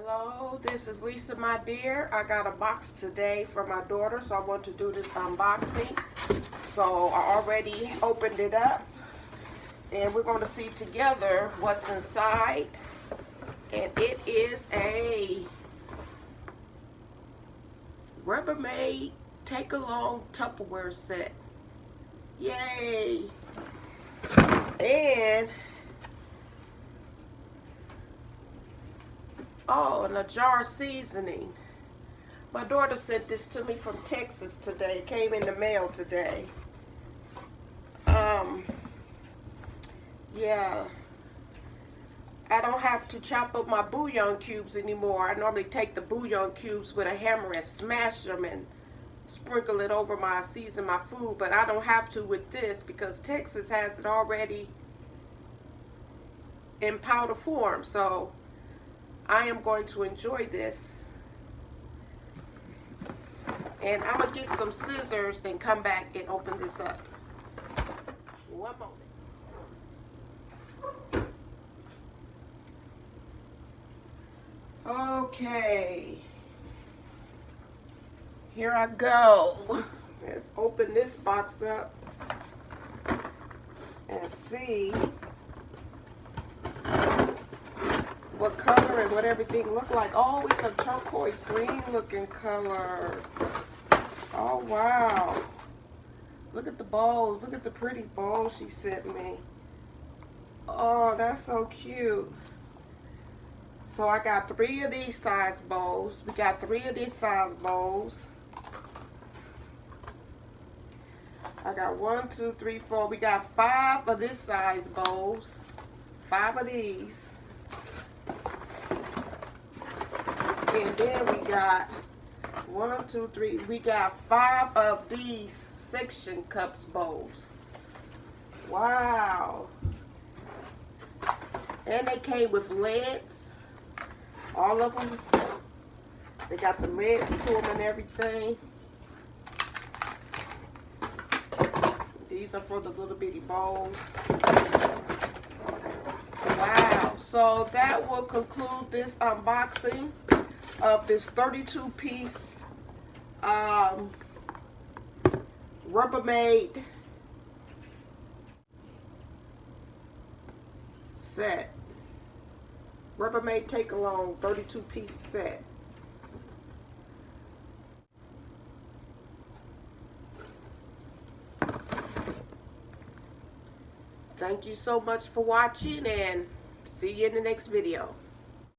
Hello, this is Lisa, my dear. I got a box today for my daughter, so I want to do this unboxing. So I already opened it up, and we're going to see together what's inside. And it is a Rubbermaid take-along Tupperware set. Yay! And oh, and a jar seasoning. My daughter sent this to me from Texas today. It came in the mail today. Yeah. I don't have to chop up my bouillon cubes anymore. I normally take the bouillon cubes with a hammer and smash them and sprinkle it over season my food, but I don't have to with this because Texas has it already in powder form. So I am going to enjoy this. And I'm going to get some scissors and come back and open this up. One moment. Okay. Here I go. Let's open this box up and see what color and what everything look like. Oh, it's a turquoise green looking color. Oh, wow. Look at the bowls. Look at the pretty bowls she sent me. Oh, that's so cute. So I got 3 of these size bowls. We got 3 of these size bowls. I got 1, 2, 3, 4. We got 5 of this size bowls. 5 of these. And then we got 1, 2, 3. We got 5 of these section cups bowls. Wow. And they came with lids. All of them. They got the lids to them and everything. These are for the little bitty bowls. Wow. So that will conclude this unboxing of this 32-piece Rubbermaid set. Rubbermaid take-along 32-piece set. Thank you so much for watching, and see you in the next video.